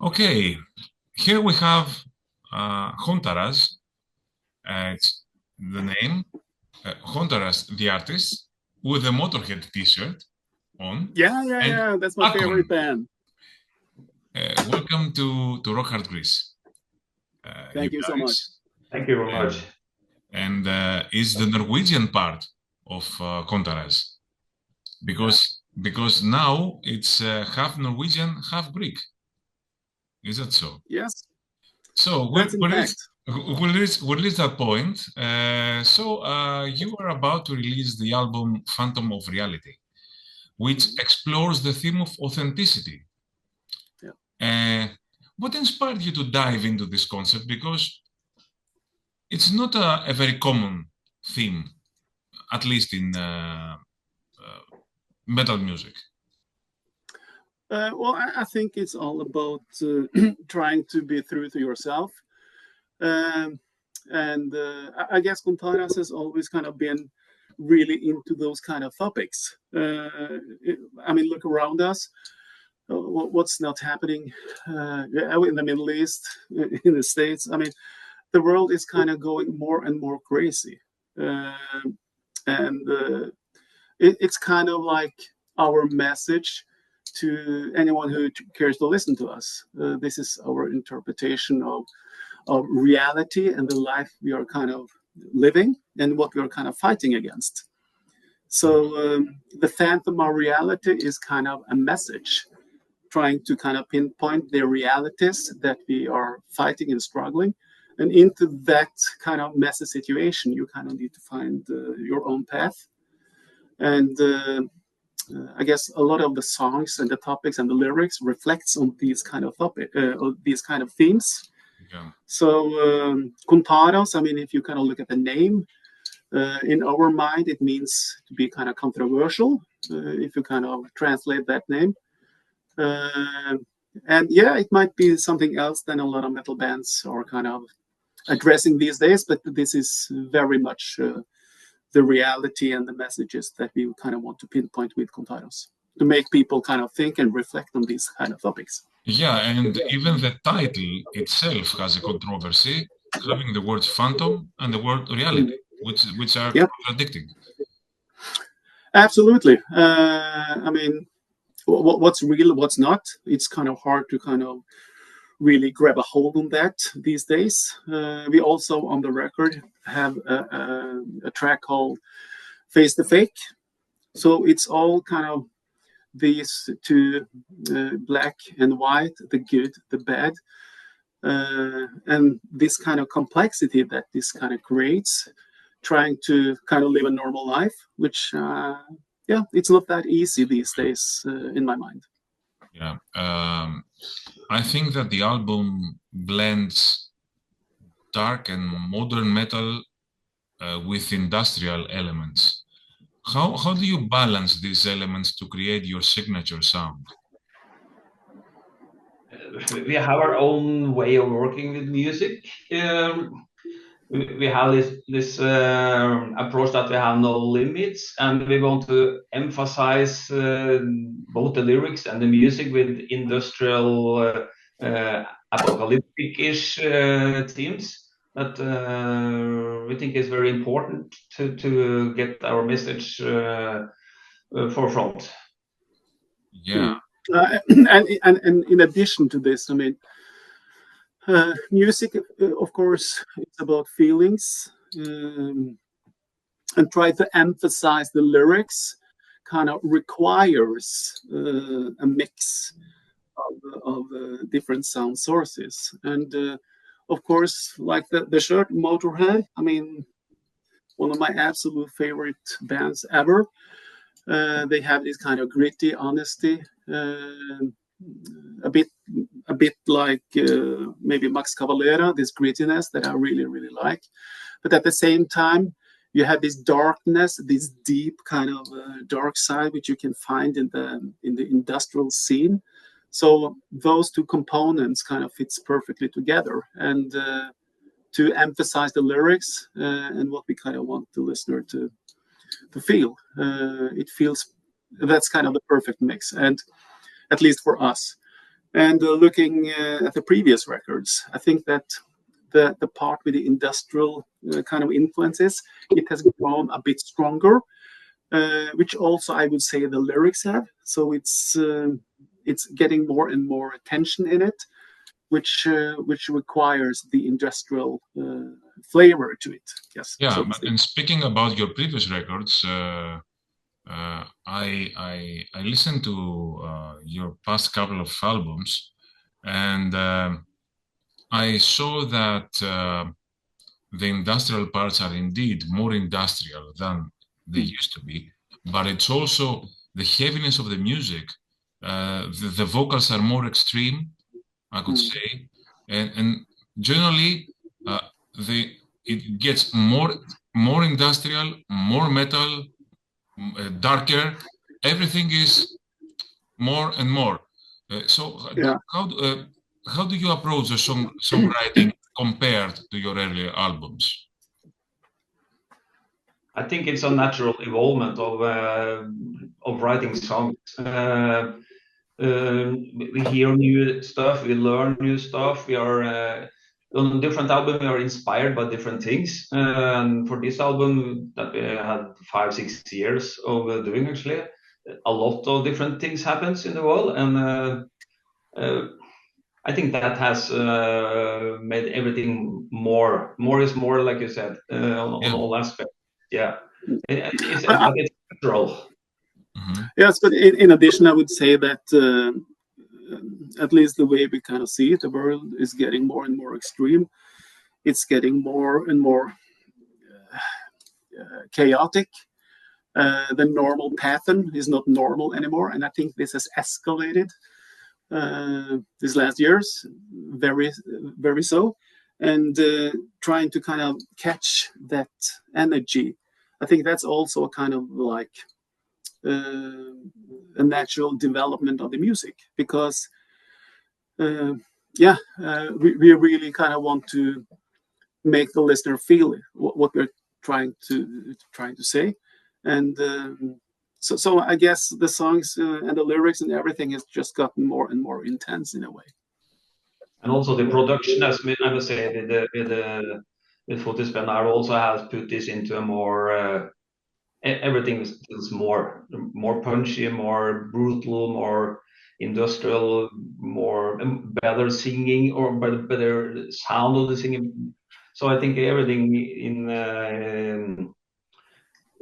Okay, here we have Chontaraz, it's the name, Chontaraz, the artist, with a Motorhead t-shirt on. Yeah, that's my favorite band. Welcome to Rock Hard Greece. Thank you so much. Thank you very much. And is the Norwegian part of Chontaraz, because now it's half Norwegian, half Greek. Is that so? Yes. So we'll reach that point. You are about to release the album Phantom of Reality, which explores the theme of authenticity. Yeah. What inspired you to dive into this concept? Because it's not a very common theme, at least in metal music. Well, I think it's all about trying to be true to yourself. I guess Chontaraz has always kind of been really into those kind of topics. I mean, look around us. What's not happening in the Middle East, in the States? I mean, the world is kind of going more and more crazy. It's kind of like our message to anyone who cares to listen to us. This is our interpretation of reality and the life we are kind of living and what we are kind of fighting against. So the Phantom of Reality is kind of a message trying to kind of pinpoint the realities that we are fighting and struggling. And into that kind of messy situation, you kind of need to find your own path. And I guess a lot of the songs and the topics and the lyrics reflects on these kind of these kind of themes. Yeah. So Chontaraz, I mean, if you kind of look at the name, in our mind, it means to be kind of controversial, if you kind of translate that name. And yeah, it might be something else than a lot of metal bands are kind of addressing these days, but this is very much the reality and the messages that we kind of want to pinpoint with Chontaraz, to make people kind of think and reflect on these kind of topics. Yeah, and even the title itself has a controversy, having the words phantom and the word reality, which are contradicting. Absolutely. I mean, what's real, what's not? It's kind of hard to kind of really grab a hold on that these days. We also on the record have a track called Face the Fake. So it's all kind of these two, black and white, the good, the bad, and this kind of complexity that this kind of creates, trying to kind of live a normal life, which it's not that easy these days in my mind. Yeah, I think that the album blends dark and modern metal with industrial elements. How do you balance these elements to create your signature sound? We have our own way of working with music. We have this approach that we have no limits, and we want to emphasize both the lyrics and the music with industrial, apocalyptic-ish themes that we think is very important to get our message forefront. Yeah. And in addition to this, I mean, music, of course, it's about feelings, and try to emphasize the lyrics kind of requires a mix of different sound sources. And of course, like the shirt Motorhead, I mean, one of my absolute favorite bands ever. They have this kind of gritty honesty, a bit like maybe Max Cavalera, this grittiness that I really, really like. But at the same time, you have this darkness, this deep kind of dark side, which you can find in the industrial scene. So those two components kind of fits perfectly together. And to emphasize the lyrics and what we kind of want the listener to feel, it feels that's kind of the perfect mix. And at least for us, And looking at the previous records, I think that the part with the industrial kind of influences, it has grown a bit stronger, which also I would say the lyrics have. So it's getting more and more attention in it, which requires the industrial flavor to it. Yes. Yeah, So and speaking about your previous records, I listened to your past couple of albums, and I saw that the industrial parts are indeed more industrial than they used to be, but it's also the heaviness of the music. The vocals are more extreme, I could say, and generally the it gets more industrial, more metal, darker. Everything is more and more. So yeah. how do you approach the songwriting compared to your earlier albums? I think it's a natural evolvement of writing songs. We hear new stuff, we learn new stuff. We are on different albums. We are inspired by different things. And for this album that we had 5-6 years of doing, actually, a lot of different things happens in the world, and I think that has made everything more. More is more, like you said, on all aspects. Yeah, it's natural. Mm-hmm. Yes, but in addition, I would say that at least the way we kind of see it, the world is getting more and more extreme. It's getting more and more chaotic. The normal pattern is not normal anymore, and I think this has escalated these last years, very, very so. And trying to kind of catch that energy, I think that's also a kind of like a natural development of the music, because we really kind of want to make the listener feel what we're trying to say, and so I guess the songs and the lyrics and everything has just gotten more and more intense in a way. And also the production, as I must say, with Fotis Bernard also has put this into a more everything feels more punchy, more brutal, more industrial, more better singing, or better sound of the singing. So I think everything in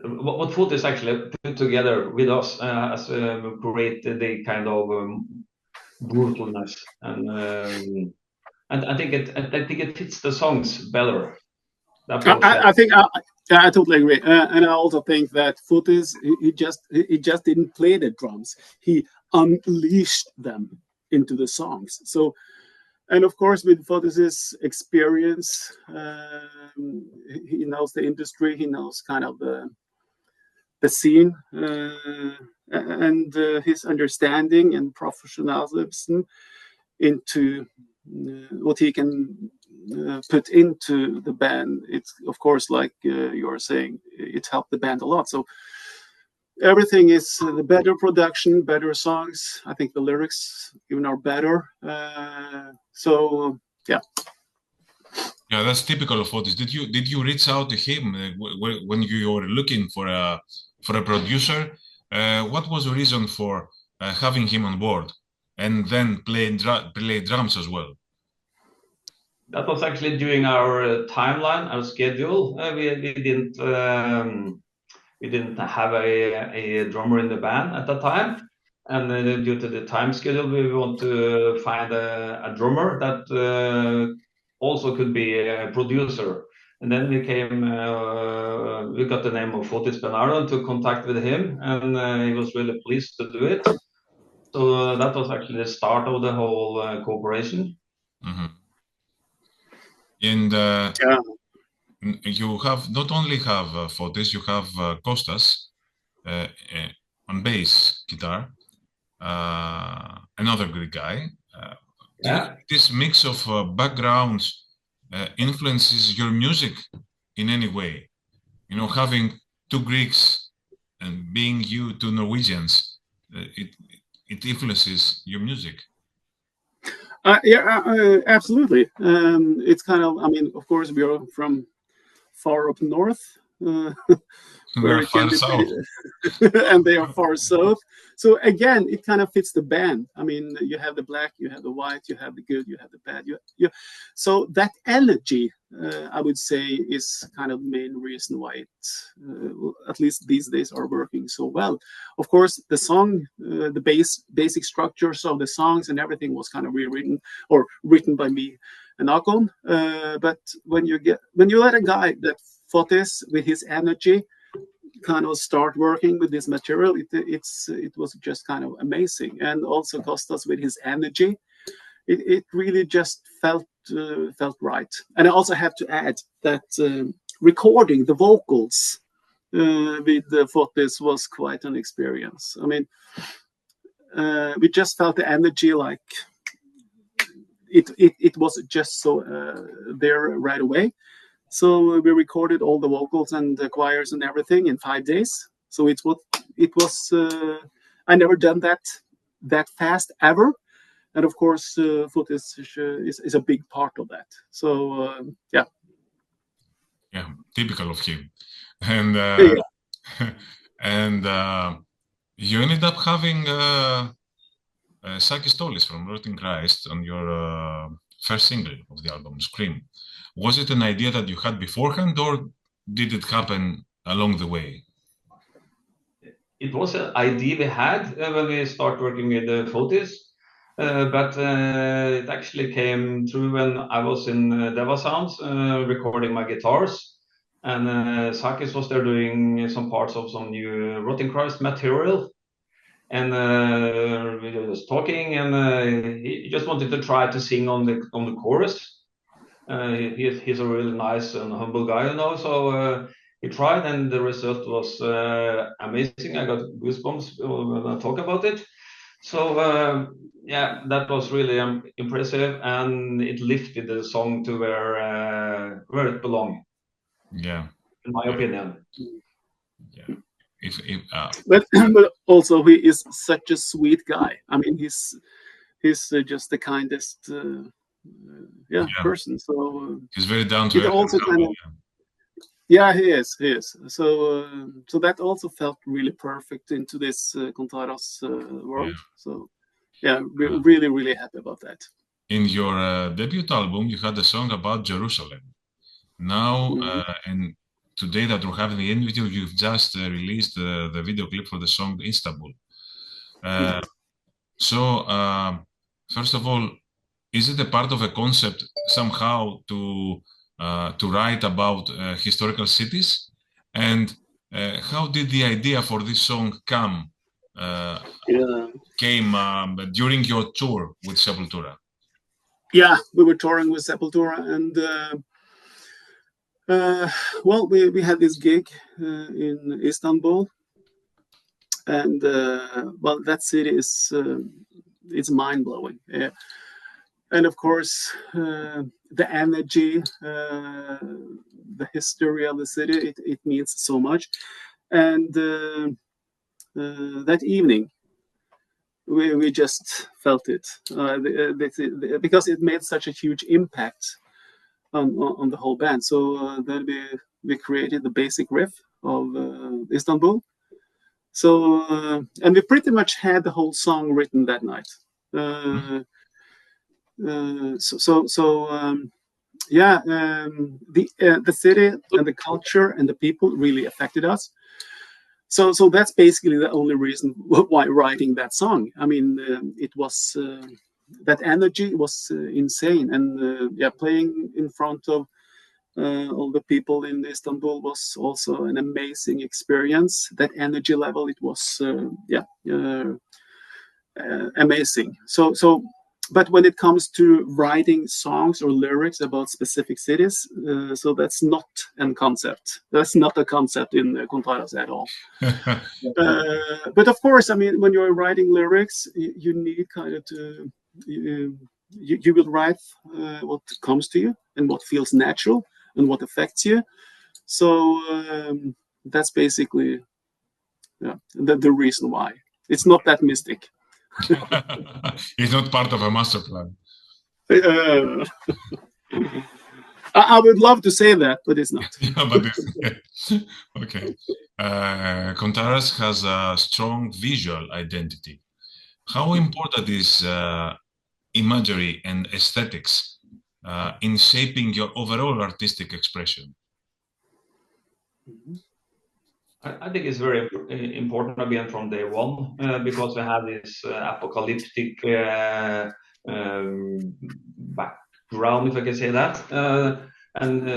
what Fotis actually put together with us has created the kind of brutalness, and I think it fits the songs better. I think I totally agree, and I also think that Fotis he just didn't play the drums; he unleashed them into the songs. So, and of course, with Fotis's experience, he knows the industry, he knows kind of the scene, and his understanding and professionalism into what he can put into the band. It's of course, like you're saying, it helped the band a lot. So everything is the better production, better songs. I think the lyrics even are better. So yeah. Yeah, that's typical of Fotis. Did you reach out to him when you were looking for a producer? What was the reason for having him on board and then play drums as well? That was actually during our timeline, our schedule. We didn't have a drummer in the band at that time, and due to the time schedule, we want to find a drummer that also could be a producer. And then we got the name of Fotis Bernardo to contact with him, and he was really pleased to do it. So that was actually the start of the whole cooperation. Mm-hmm. And you have not only have Fotis, you have Kostas on bass guitar, another good guy. Do you think this mix of backgrounds influences your music in any way? You know, having two Greeks and being you two Norwegians, it influences your music. Absolutely. It's kind of, I mean, of course, we are from far up north, where We're it can far be south. and they are far south. So again, it kind of fits the band. I mean, you have the black, you have the white, you have the good, you have the bad. So that energy, I would say, is kind of the main reason why it, at least these days, are working so well. Of course, the song, the basic structures of the songs and everything was kind of rewritten or written by me and Ahkon. But when you let a guy that Fotis with his energy kind of start working with this material, it was just kind of amazing. And also Kostas with his energy, it really just felt right. And I also have to add that recording the vocals with Fotis was quite an experience. I mean, we just felt the energy, like it was just so there right away. So we recorded all the vocals and the choirs and everything in 5 days. So it was I never done that fast ever. And of course, foot is a big part of that. So yeah. Yeah, typical of him. And Yeah. and you ended up having Sakis from Rotting Christ on your first single of the album, Scream. Was it an idea that you had beforehand, or did it happen along the way? It was an idea we had when we started working with the Fotis, but it actually came through when I was in Deva Sounds recording my guitars, and Sakis was there doing some parts of some new Rotting Christ material, and we were just talking, and he just wanted to try to sing on the chorus. He's a really nice and humble guy, you know. So he tried, and the result was amazing. I got goosebumps when I talk about it. So yeah, that was really impressive, and it lifted the song to where it belonged. Yeah, in my opinion. Yeah. But also he is such a sweet guy. I mean, he's just the kindest person. So he's very down to earth. Also kind of, yeah, he is. So that also felt really perfect into this Chontaraz world. Yeah. So yeah, really happy about that. In your debut album, you had a song about Jerusalem. Now, and today that we're having the interview, you've just released the video clip for the song Istanbul. So, first of all, is it a part of a concept somehow to write about historical cities? And how did the idea for this song come? Came during your tour with Sepultura? Yeah, we were touring with Sepultura, and well, we had this gig in Istanbul, and well, that city is it's mind blowing. Yeah. And of course, the energy, the history of the city, it means so much. And that evening, we just felt it because it made such a huge impact on the whole band. So then we created the basic riff of Istanbul. So and we pretty much had the whole song written that night. Yeah, the city and the culture and the people really affected us. So that's basically the only reason why writing that song. I mean, it was that energy was insane, and yeah, playing in front of all the people in Istanbul was also an amazing experience. That energy level, it was amazing. So. But when it comes to writing songs or lyrics about specific cities, so that's not a concept. That's not a concept in Chontaraz at all. But of course, I mean, when you're writing lyrics, you need kind of to you will write what comes to you and what feels natural and what affects you. So that's basically the reason why. It's not that mystic. It's not part of a master plan. I would love to say that, but it's not. Yeah, but okay. Chontaraz has a strong visual identity. How important is imagery and aesthetics in shaping your overall artistic expression? I think it's very important again from day one, because we have this apocalyptic background, if I can say that. And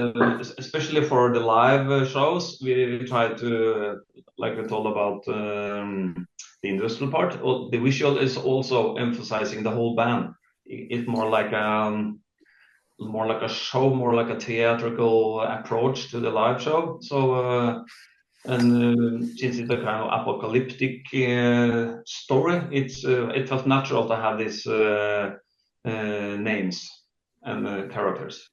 especially for the live shows, we try to, like we told about the industrial part, the visual is also emphasizing the whole band. It's more like a show, more like a theatrical approach to the live show. So since it's a kind of apocalyptic story, it felt natural to have these names and characters.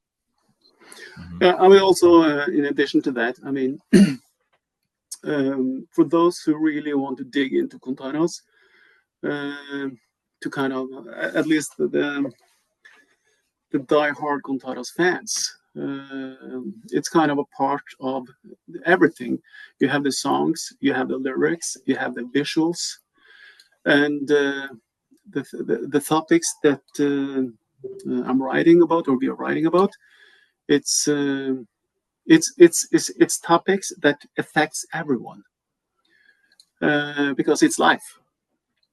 Yeah, I mean, also in addition to that, I mean, for those who really want to dig into Chontaraz, to kind of at least the die-hard Chontaraz fans, it's kind of a part of everything. You have the songs, you have the lyrics, you have the visuals, and the topics that I'm writing about or we are writing about. It's topics that affects everyone, because it's life,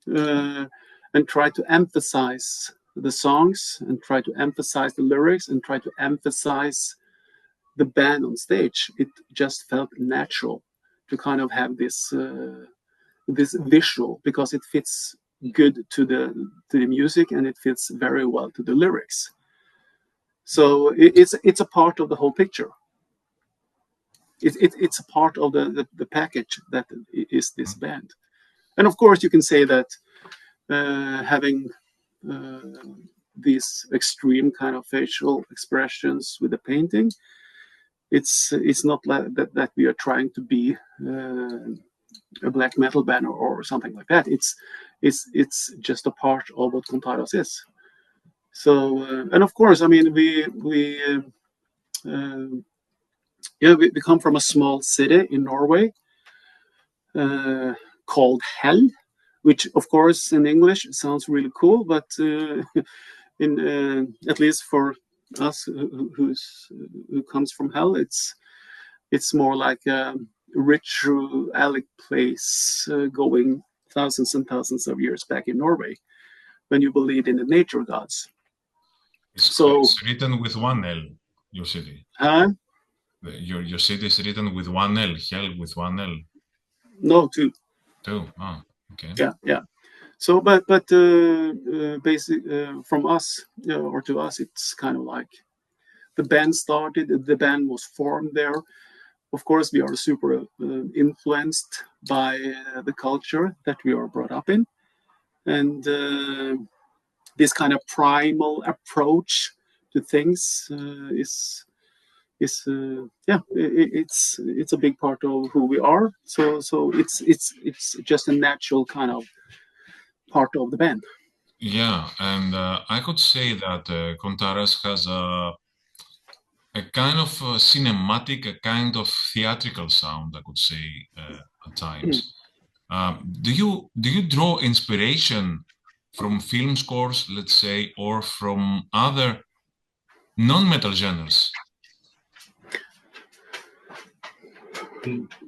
and try to emphasize the songs and try to emphasize the lyrics and try to emphasize the band on stage. It just felt natural to kind of have this this visual, because it fits good to the music and it fits very well to the lyrics. So it's a part of the whole picture. It's a part of the package that is this band. And of course you can say that having these extreme kind of facial expressions with the painting, it's not like that we are trying to be a black metal band or something like that. It's just a part of what Chontaraz is. So and of course, I mean, we come from a small city in Norway called Hell, which of course in English sounds really cool, but in at least for us who comes from Hell, it's more like a ritualic place going thousands and thousands of years back in Norway, when you believed in the nature gods. It's written with one L, your city. Your city is written with one L, Hell with one L. No, two. Two. Oh, okay. Yeah. So, but basic from us or to us, it's kind of like the band started. The band was formed there. Of course, we are super influenced by the culture that we are brought up in, and this kind of primal approach to things is it's a big part of who we are. So it's just a natural kind of part of the band. Yeah, and I could say that Chontaraz has a kind of cinematic, a kind of theatrical sound, I could say at times. Do you draw inspiration from film scores, let's say, or from other non-metal genres?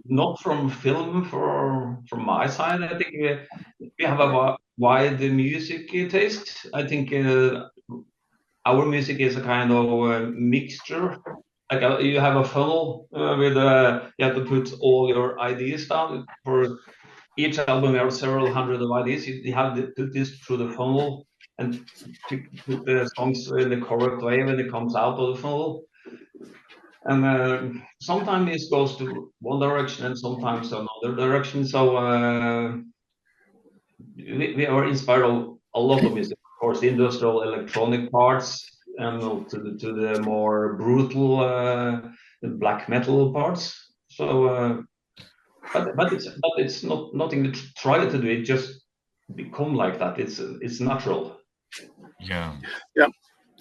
Not from film, from my side. I think we have a wide music taste. I think our music is a kind of mixture. Like you have a funnel with you have to put all your ideas down. For each album, there are several hundred of ideas. You have to put this through the funnel and put the songs in the correct way when it comes out of the funnel. And sometimes it goes to one direction and sometimes another direction. So we are inspired of a lot of music. Of course, the industrial electronic parts, and to the more brutal black metal parts. So, but it's not nothing to try to do. It just become like that. It's natural. Yeah. Yeah.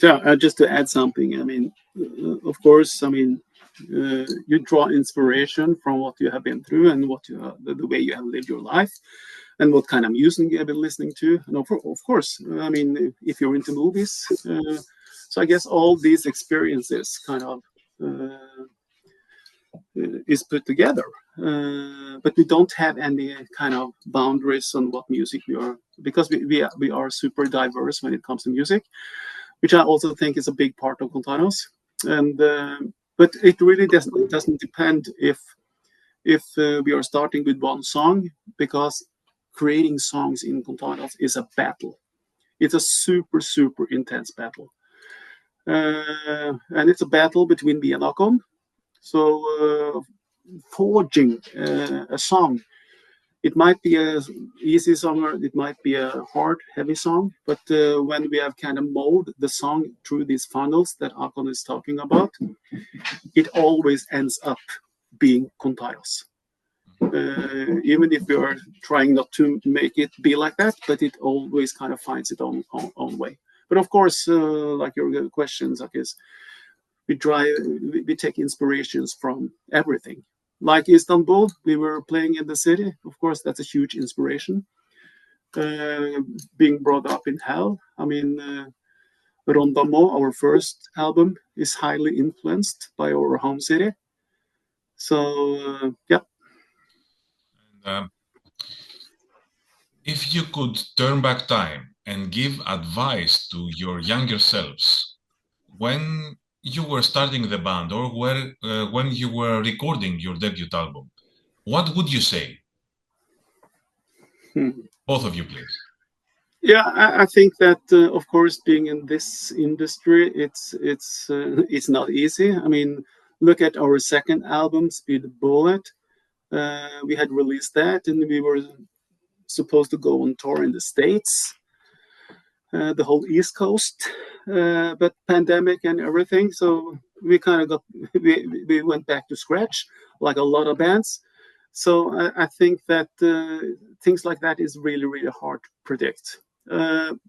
Yeah, just to add something, I mean, of course, I mean, you draw inspiration from what you have been through and what you the way you have lived your life, and what kind of music you have been listening to. And of course, I mean, if you're into movies, so I guess all these experiences kind of is put together. But we don't have any kind of boundaries on what music we are, because we are super diverse when it comes to music, which I also think is a big part of Chontaraz. And but it really doesn't depend if we are starting with one song, because creating songs in Chontaraz is a battle. It's a super intense battle, and it's a battle between me and Ahkon. So forging a song, it might be a easy song or it might be a hard, heavy song. But when we have kind of molded the song through these funnels that Ahkon is talking about, it always ends up being Chontaraz. Even if we are trying not to make it be like that, but it always kind of finds its own way. But of course, like your question, Sakis, we take inspirations from everything. Like Istanbul, we were playing in the city. Of course, that's a huge inspiration. Being brought up in hell, I mean, Rondamo, our first album, is highly influenced by our home city. So, yeah. And, if you could turn back time and give advice to your younger selves when you were starting the band, or when you were recording your debut album, what would you say? Both of you, please. Yeah, I think that of course, being in this industry, it's not easy. I mean, look at our second album, Speed the Bullet. We had released that, and we were supposed to go on tour in the States, the whole East Coast, but pandemic and everything. So we kind of we went back to scratch, like a lot of bands. So I think that things like that is really hard to predict.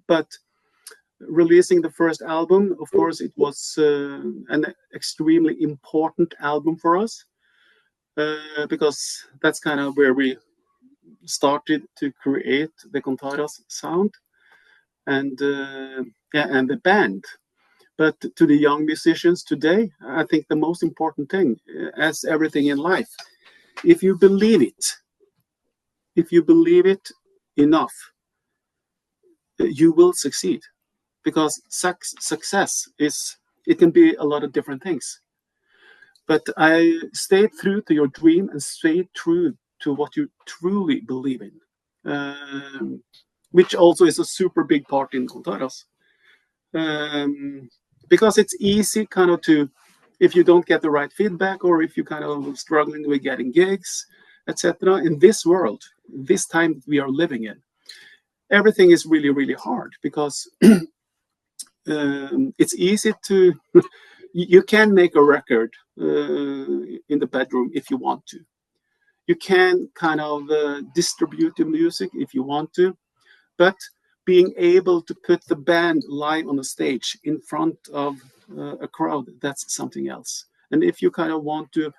But releasing the first album, of course, it was an extremely important album for us, because that's kind of where we started to create the Chontaraz sound and and the band. But to the young musicians today, I think the most important thing, as everything in life, if you believe it enough, you will succeed. Because success it can be a lot of different things. But I stayed true to your dream and stayed true to what you truly believe in, which also is a super big part in Chontaraz. Because it's easy kind of to, if you don't get the right feedback, or if you kind of struggling with getting gigs, etc. In this world, this time we are living in, everything is really hard, because it's easy to you can make a record in the bedroom if you want to. You can kind of distribute the music if you want to, but being able to put the band live on the stage in front of a crowd, that's something else. And if you kind of want to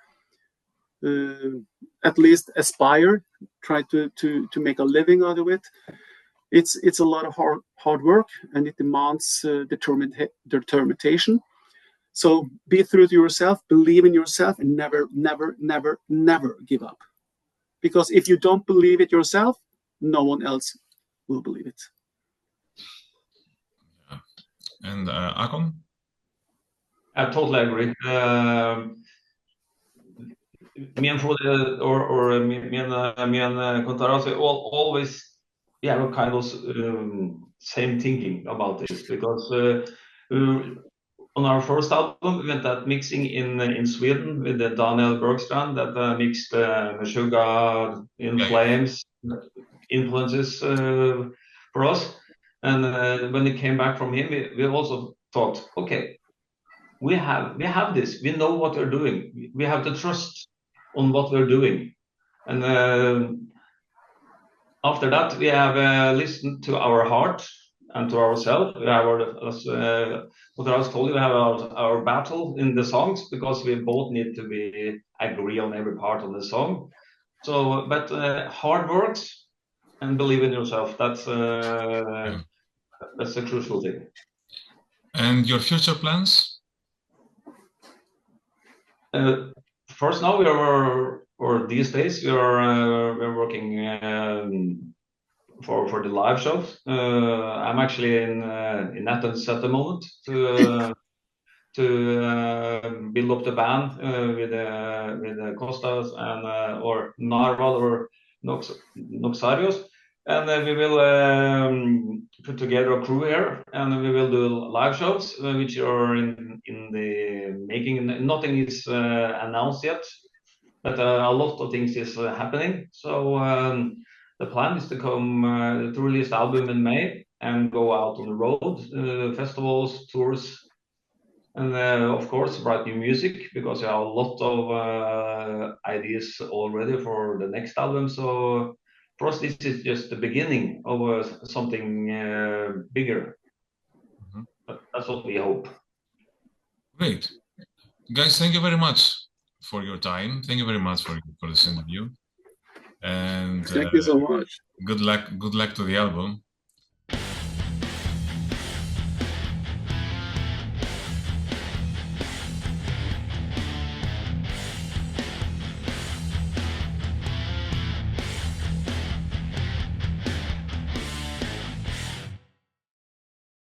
at least aspire, try to make a living out of it, it's a lot of hard work, and it demands determination. So be true to yourself, believe in yourself, and never give up. Because if you don't believe it yourself, no one else will believe it. And Ahkon? I totally agree. Me and Frode, or me and Chontaraz, always have a kind of same thinking about this, because on our first album we went that mixing in Sweden with the Daniel Bergstrand that mixed Sugar in Flames influences for us. And when we came back from him, we also thought, okay, we have this, we know what we're doing, we have to trust on what we're doing. And after that we have listened to our heart, and to ourselves. We have as Chontaraz told you, we have our battle in the songs because we both need to agree on every part of the song. So, but hard works and believe in yourself. That's a crucial thing. And your future plans? First, now or these days, we're working for the live shows. I'm actually in Athens at the moment to build up the band with Kostas and or Narval or Noxarios, and we will put together a crew here, and we will do live shows which are in the making. Nothing is announced yet, but a lot of things is happening. So the plan is to come to release the album in May and go out on the road, festivals, tours, and of course write new music because we have a lot of ideas already for the next album. So for us, this is just the beginning of something bigger. That's what we hope. Great. Guys, thank you very much for your time. Thank you very much for this interview. And thank you so much. Good luck to the album.